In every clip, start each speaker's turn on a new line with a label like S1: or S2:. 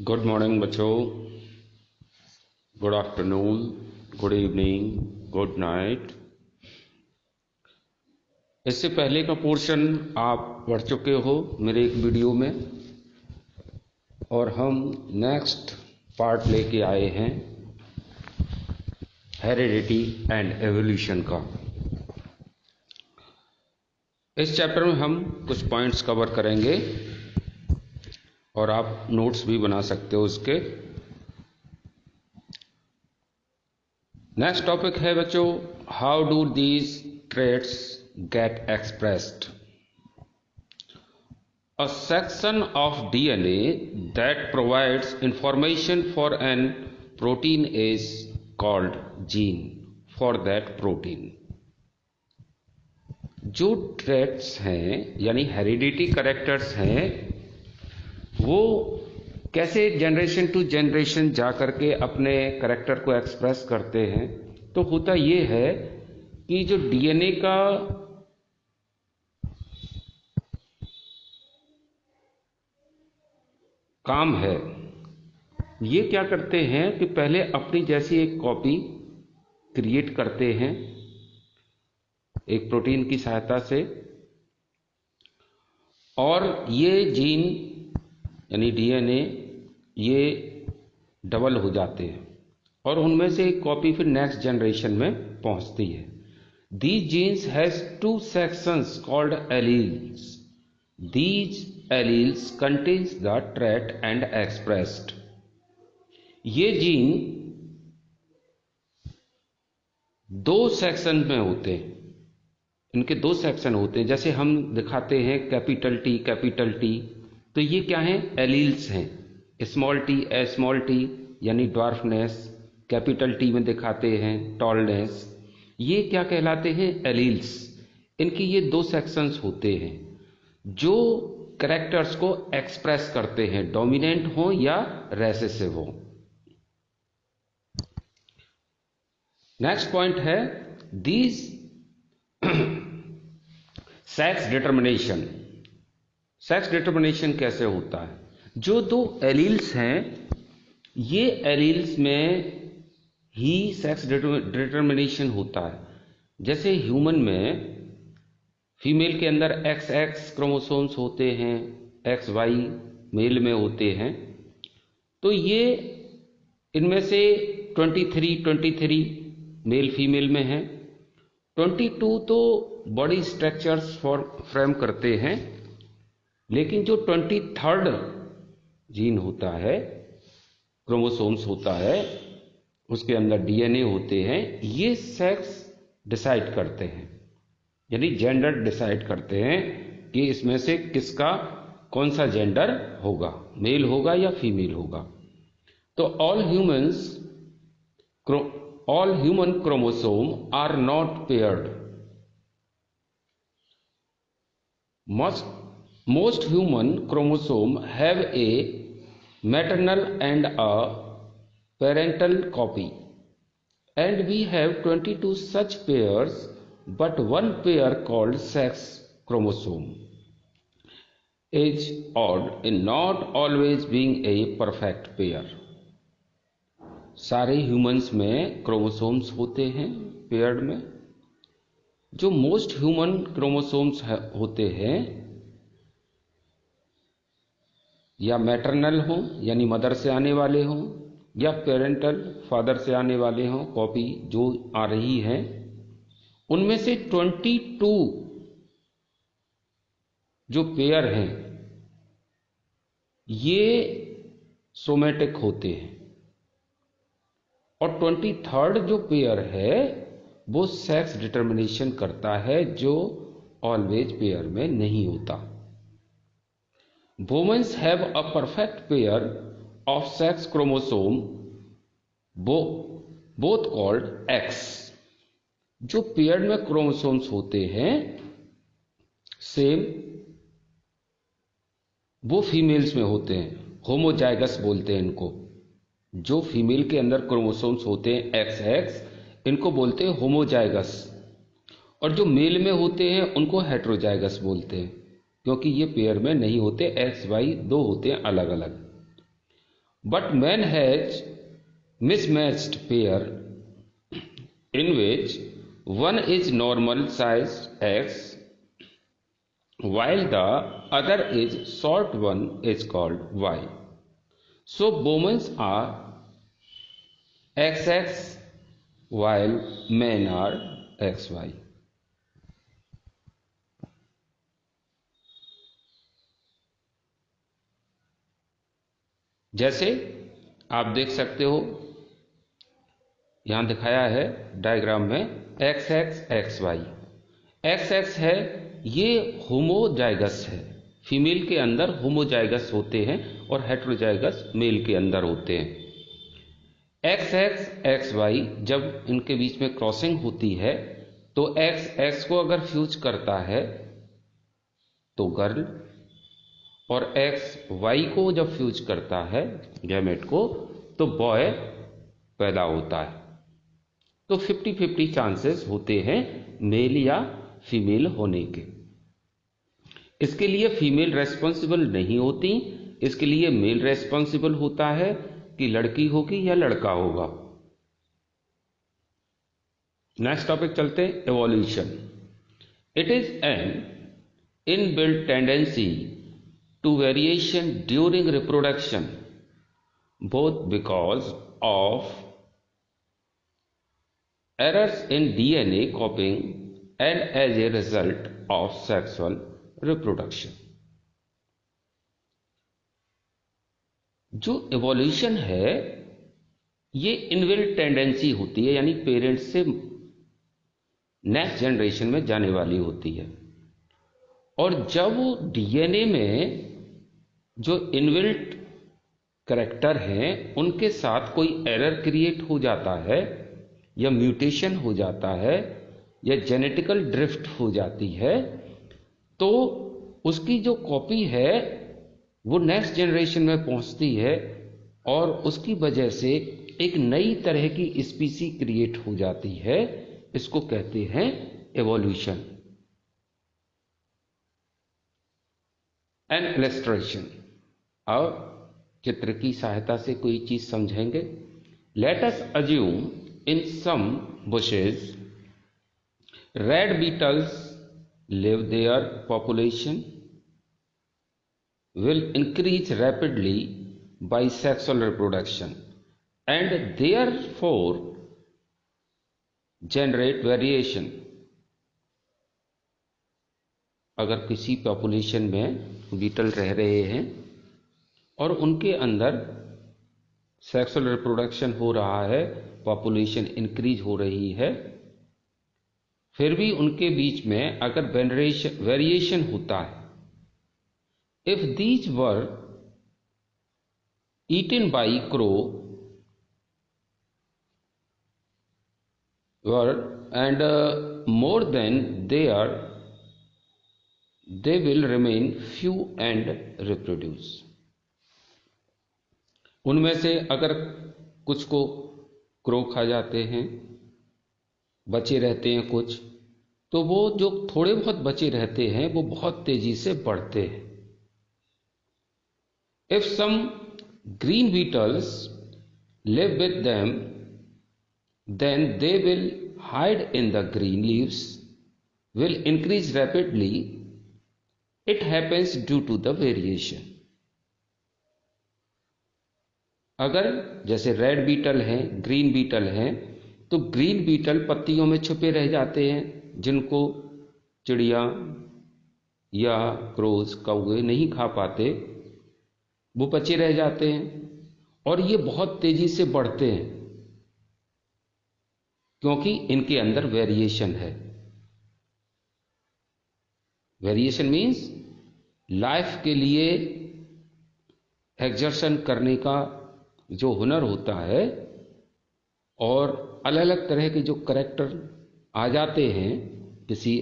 S1: Good morning बच्चों, good afternoon, good evening, good night. इससे पहले का पोर्शन आप पढ़ चुके हो मेरे एक वीडियो में, और हम नेक्स्ट पार्ट लेके आए हैं हेरिडिटी एंड एवोल्यूशन का। इस चैप्टर में हम कुछ पॉइंट्स कवर करेंगे और आप नोट्स भी बना सकते हो उसके। नेक्स्ट टॉपिक है बच्चों, how do these traits get expressed. A section of DNA that provides information for an protein is called gene for that protein। जो ट्रेट्स हैं यानी हेरिडिटी कैरेक्टर्स हैं, वो कैसे जनरेशन टू जनरेशन जा करके अपने कैरेक्टर को एक्सप्रेस करते हैं। तो होता ये है कि जो डीएनए का काम है, ये क्या करते हैं कि पहले अपनी जैसी एक कॉपी क्रिएट करते हैं एक प्रोटीन की सहायता से, और ये जीन यानी डीएनए ये डबल हो जाते हैं और उनमें से एक कॉपी फिर नेक्स्ट जनरेशन में पहुंचती है। These genes has two sections called alleles। These alleles contains the trait and expressed। ये जीन दो सेक्शन में होते हैं, इनके दो सेक्शन होते हैं। जैसे हम दिखाते हैं कैपिटल टी, तो ये क्या है, एलील्स हैं। स्मॉल टी यानी ड्वार्फनेस, कैपिटल टी में दिखाते हैं टॉलनेस, ये क्या कहलाते हैं, एलील्स। इनकी ये दो सेक्शंस होते हैं जो कैरेक्टर्स को एक्सप्रेस करते हैं, डोमिनेंट हो या रेसेसिव हो। नेक्स्ट पॉइंट है these sex determination. Sex determination कैसे होता है, जो दो एलील्स हैं ये एलील्स में ही सेक्स डिटर्मिनेशन होता है। जैसे ह्यूमन में फीमेल के अंदर XX क्रोमोसोम्स होते हैं, XY मेल में होते हैं, तो ये इनमें से 23 मेल फीमेल में है, 22 तो बॉडी स्ट्रक्चर्स फ्रेम करते हैं, लेकिन जो 23rd जीन होता है, क्रोमोसोम्स होता है, उसके अंदर डीएनए होते हैं, ये सेक्स डिसाइड करते हैं, यानी जेंडर डिसाइड करते हैं कि इसमें से किसका कौन सा जेंडर होगा, मेल होगा या फीमेल होगा। तो all human chromosome are not paired. Most human chromosomes have a maternal and a parental copy, and we have 22 such pairs, but one pair called sex chromosome is odd in not always being a perfect pair। सारे humans में chromosomes होते हैं paired में। जो most human chromosomes होते हैं या maternal हो यानी मदर से आने वाले हों, या पेरेंटल फादर से आने वाले हों, कॉपी जो आ रही है, उनमें से 22 जो पेयर हैं ये सोमेटिक होते हैं, और 23rd जो पेयर है वो सेक्स डिटर्मिनेशन करता है, जो ऑलवेज पेयर में नहीं होता। Women have a perfect pair of sex chromosome, both called X। जो पेयर में क्रोमोसोम्स होते हैं सेम, वो फीमेल्स में होते हैं, होमोजाइगस बोलते हैं इनको। जो फीमेल के अंदर क्रोमोसोम्स होते हैं XX, इनको बोलते हैं होमोजाइगस, और जो मेल में होते हैं उनको हेट्रोजाइगस बोलते हैं, क्योंकि ये पेयर में नहीं होते, XY दो होते हैं अलग अलग। but man has mismatched pair in which one is normal size X while the other is short one is called Y. So women are XX while men are XY. जैसे आप देख सकते हो यहां दिखाया है डायग्राम में XX XY। XX है ये होमोजाइगस है, फीमेल के अंदर होमोजाइगस होते हैं और हेटेरोजाइगस मेल के अंदर होते हैं। XX XY जब इनके बीच में क्रॉसिंग होती है तो XX को अगर फ्यूज करता है तो गर्ल, और XY को जब फ्यूज करता है गैमेट को तो बॉय पैदा होता है। तो 50-50 चांसेस होते हैं मेल या फीमेल होने के। इसके लिए फीमेल रेस्पॉन्सिबल नहीं होती, इसके लिए मेल रेस्पॉन्सिबल होता है कि लड़की होगी या लड़का होगा। नेक्स्ट टॉपिक चलते हैं, evolution. It is an inbuilt tendency to variation during reproduction, both because of errors in DNA copying and as a result of sexual reproduction. जो evolution है ये इनबिल्ट टेंडेंसी होती है, यानी पेरेंट्स से नेक्स्ट जनरेशन में जाने वाली होती है। और जब डीएनए में जो इनबिल्ट करैक्टर हैं उनके साथ कोई एरर क्रिएट हो जाता है या म्यूटेशन हो जाता है या जेनेटिकल ड्रिफ्ट हो जाती है तो उसकी जो कॉपी है वो नेक्स्ट जनरेशन में पहुंचती है और उसकी वजह से एक नई तरह की स्पीसी क्रिएट हो जाती है। इसको कहते हैं एवोल्यूशन। एन इलस्ट्रेशन, और चित्र की सहायता से कोई चीज समझेंगे। Let us assume in some bushes red beetles live, their population will increase rapidly by sexual reproduction and therefore generate variation। अगर किसी पॉपुलेशन में बीटल रह रहे हैं और उनके अंदर सेक्सुअल रिप्रोडक्शन हो रहा है, पॉपुलेशन इंक्रीज हो रही है, फिर भी उनके बीच में अगर वेरिएशन होता है, if these were eaten by crow and more than they will remain few and reproduce। उनमें से अगर कुछ को क्रो खा जाते हैं, बचे रहते हैं कुछ, तो वो जो थोड़े बहुत बचे रहते हैं वो बहुत तेजी से बढ़ते हैं। If some green beetles live with them, then they will hide in the green leaves, will increase rapidly। It happens due to the variation। अगर जैसे रेड बीटल हैं, ग्रीन बीटल हैं, तो ग्रीन बीटल पत्तियों में छुपे रह जाते हैं जिनको चिड़िया या क्रोज, कौवे नहीं खा पाते, वो बचे रह जाते हैं और ये बहुत तेजी से बढ़ते हैं क्योंकि इनके अंदर वेरिएशन है। वेरिएशन मीन्स लाइफ के लिए एक्सर्शन करने का जो हुनर होता है और अलग अलग तरह के जो करैक्टर आ जाते हैं किसी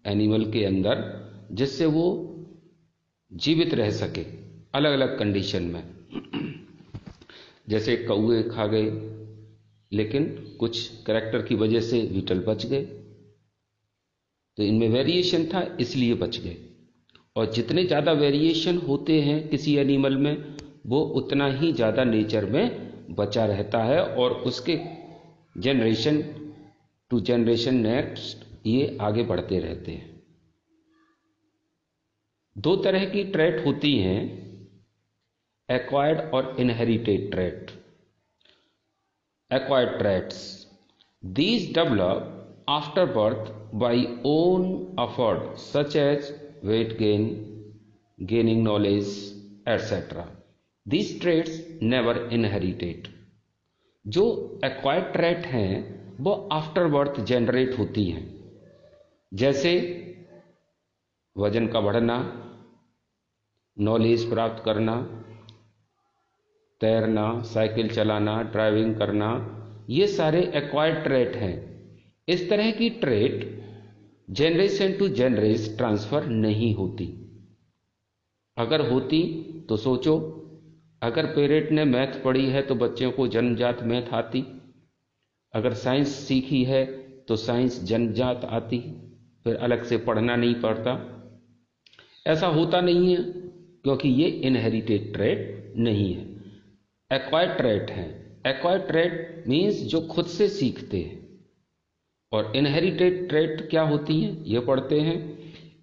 S1: एनिमल के अंदर जिससे वो जीवित रह सके अलग अलग कंडीशन में। जैसे कौवे खा गए लेकिन कुछ करैक्टर की वजह से बीटल बच गए, तो इनमें वेरिएशन था इसलिए बच गए। और जितने ज़्यादा वेरिएशन होते हैं किसी एनिमल में वो उतना ही ज़्यादा नेचर में बचा रहता है और उसके जनरेशन टू जनरेशन नेक्स्ट ये आगे बढ़ते रहते हैं। दो तरह की ट्रेट होती हैं, एक्वायर्ड और inherited trait. Acquired traits, these develop after birth by own effort such as weight gain, gaining knowledge, etc. These traits never inherited. जो एक्वायर्ड ट्रेट हैं वो आफ्टर बर्थ जनरेट होती हैं, जैसे वजन का बढ़ना, नॉलेज प्राप्त करना, तैरना, साइकिल चलाना, ड्राइविंग करना, ये सारे एक्वायर्ड ट्रेट हैं। इस तरह की trait generation to generation transfer नहीं होती। अगर होती तो सोचो, अगर पेरेंट ने मैथ पढ़ी है तो बच्चों को जन्मजात मैथ आती, अगर साइंस सीखी है तो साइंस जन्मजात आती, फिर अलग से पढ़ना नहीं पड़ता। ऐसा होता नहीं है क्योंकि ये इनहेरिटेड ट्रेट नहीं है, एक्वायर्ड ट्रेट हैं। एक्वायर्ड ट्रेट मीन्स जो खुद से सीखते हैं। और इनहेरिटेड ट्रेट क्या होती हैं ये पढ़ते हैं।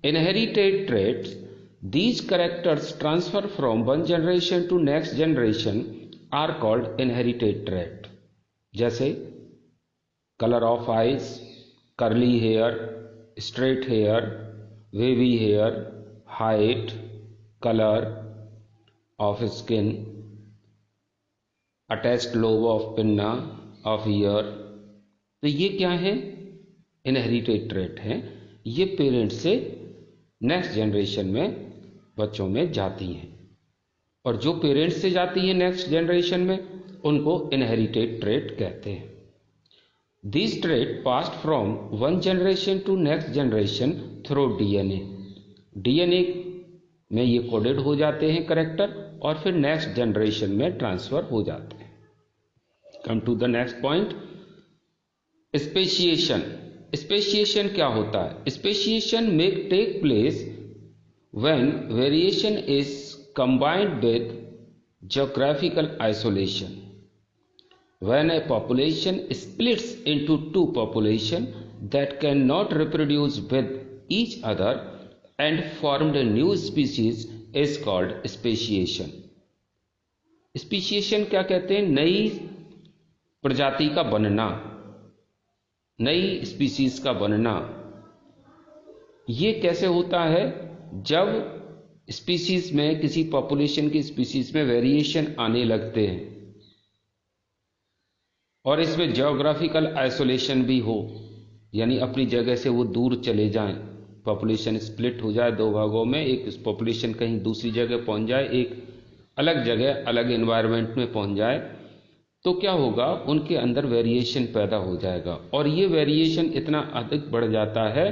S1: Inherited traits, these characters transfer from one generation to next generation are called inherited trait। जैसे color of eyes, curly hair, straight hair, wavy hair, height, color of skin, attached lobe of pinna of ear। तो ये क्या है? Inherited trait है। ये parents से next generation में बच्चों में जाती हैं, और जो पेरेंट्स से जाती है नेक्स्ट जनरेशन में उनको इनहेरिटेड ट्रेट कहते हैं। This trait passed from one generation to next generation through DNA. DNA में ये कोडेड हो जाते हैं करेक्टर और फिर नेक्स्ट जनरेशन में ट्रांसफर हो जाते हैं। Come to the next point, speciation. Speciation क्या होता है? स्पेशिएशन में take place when variation is combined with geographical isolation, when a population splits into two populations that cannot reproduce with each other and formed a new species is called speciation। Speciation क्या कहते हैं? नई प्रजाति का बनना, नई species का बनना। ये कैसे होता है? जब स्पीसीज में, किसी पॉपुलेशन की स्पीसीज में वेरिएशन आने लगते हैं और इसमें ज्योग्राफिकल आइसोलेशन भी हो, यानी अपनी जगह से वो दूर चले जाएं, पॉपुलेशन स्प्लिट हो जाए दो भागों में, एक पॉपुलेशन कहीं दूसरी जगह पहुंच जाए, एक अलग जगह अलग एनवायरनमेंट में पहुंच जाए, तो क्या होगा? उनके अंदर वेरिएशन पैदा हो जाएगा और ये वेरिएशन इतना अधिक बढ़ जाता है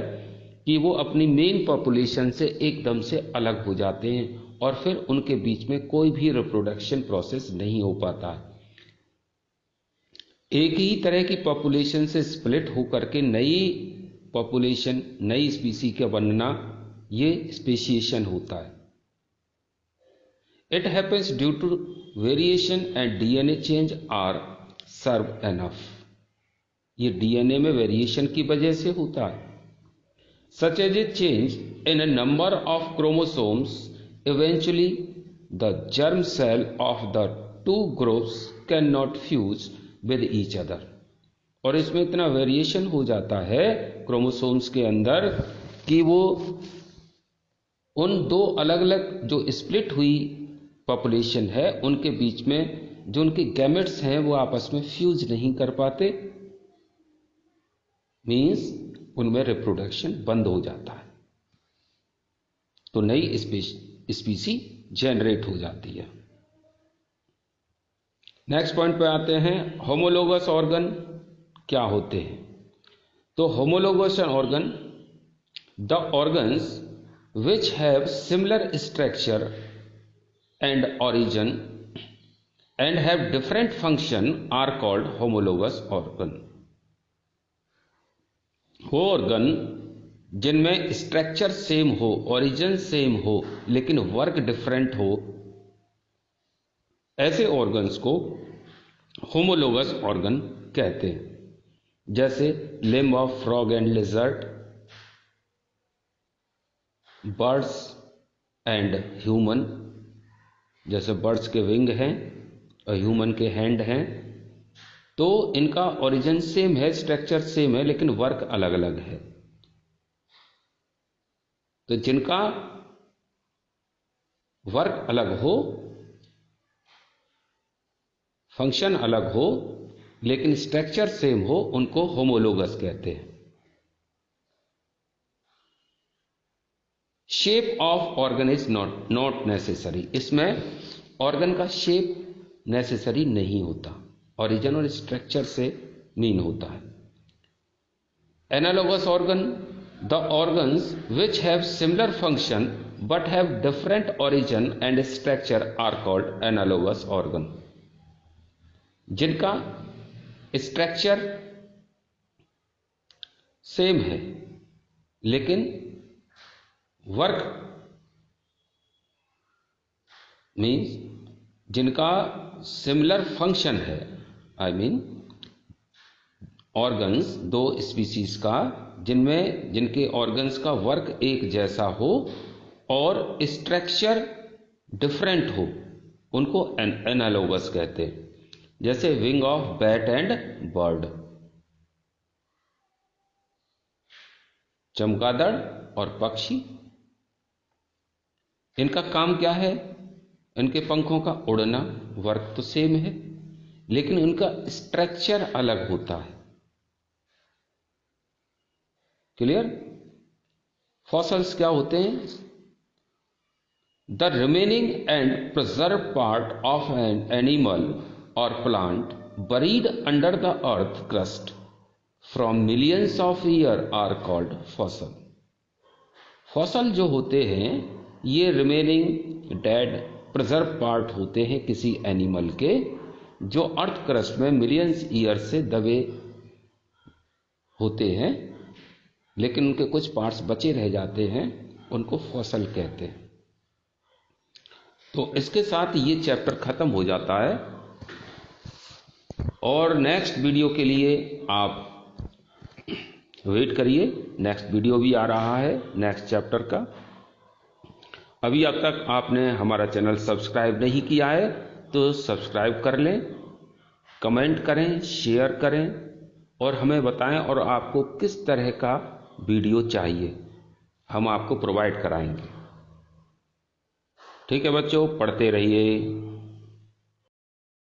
S1: कि वो अपनी मेन पॉपुलेशन से एकदम से अलग हो जाते हैं और फिर उनके बीच में कोई भी रिप्रोडक्शन प्रोसेस नहीं हो पाता। एक ही तरह की पॉपुलेशन से स्प्लिट होकर के नई पॉपुलेशन, नई स्पीसी का बनना, ये स्पेशिएशन होता है। It happens due to variation and DNA change are serve enough. ये डीएनए में वेरिएशन की वजह से होता है। Such as a change in a number of chromosomes, eventually the germ cell of the two groups cannot fuse with each other। और इसमें इतना वेरिएशन हो जाता है क्रोमोसोम्स के अंदर कि वो उन दो अलग अलग जो स्प्लिट हुई पॉपुलेशन है उनके बीच में जो उनके गैमेट्स हैं वो आपस में फ्यूज नहीं कर पाते, मीन्स उनमें रिप्रोडक्शन बंद हो जाता है, तो नई स्पीसी जनरेट हो जाती है। नेक्स्ट पॉइंट पे आते हैं, होमोलोगस ऑर्गन क्या होते हैं? तो homologous organ, the organs which have similar structure and origin and have different function are called homologous organ. वो ऑर्गन जिनमें स्ट्रक्चर सेम हो, ओरिजिन सेम हो, लेकिन वर्क डिफरेंट हो, ऐसे ऑर्गन्स को होमोलोगस ऑर्गन कहते हैं, जैसे limb of frog and lizard, birds and human, जैसे बर्ड्स के विंग हैं और ह्यूमन के हैंड हैं, तो इनका ओरिजिन सेम है, स्ट्रक्चर सेम है, लेकिन वर्क अलग अलग है। तो जिनका वर्क अलग हो, फंक्शन अलग हो, लेकिन स्ट्रक्चर सेम हो, उनको होमोलोगस कहते हैं। Shape of organ is not necessary, इसमें ऑर्गन का शेप नेसेसरी नहीं होता, ओरिजिन और स्ट्रक्चर से मीन होता है। Analogous organ, the organs which have similar function but have different origin and structure are called analogous organ. जिनका स्ट्रक्चर सेम है लेकिन वर्क मीन्स जिनका सिमिलर फंक्शन है, आई मीन ऑर्गन्स दो स्पीसीज का जिनके ऑर्गन्स का वर्क एक जैसा हो और स्ट्रक्चर डिफरेंट हो, उनको एनालोगस कहते हैं। जैसे wing of bat and bird, चमगादड़ और पक्षी, इनका काम क्या है? इनके पंखों का उड़ना, वर्क तो सेम है लेकिन उनका स्ट्रक्चर अलग होता है। क्लियर? फॉसल्स क्या होते हैं? The remaining and preserve part of an animal और plant buried under the earth crust from millions of years are called fossil। Fossil जो होते हैं ये रिमेनिंग डेड प्रिजर्व पार्ट होते हैं किसी एनिमल के, जो अर्थ क्रस्ट में मिलियंस ईयर से दबे होते हैं लेकिन उनके कुछ पार्ट्स बचे रह जाते हैं, उनको फॉसल कहते हैं। तो इसके साथ ये चैप्टर खत्म हो जाता है और नेक्स्ट वीडियो के लिए आप वेट करिए, नेक्स्ट वीडियो भी आ रहा है नेक्स्ट चैप्टर का। अभी अब तक आपने हमारा चैनल सब्सक्राइब नहीं किया है तो सब्सक्राइब कर लें, कमेंट करें, शेयर करें और हमें बताएं और आपको किस तरह का वीडियो चाहिए, हम आपको प्रोवाइड कराएंगे। ठीक है बच्चों, पढ़ते रहिए।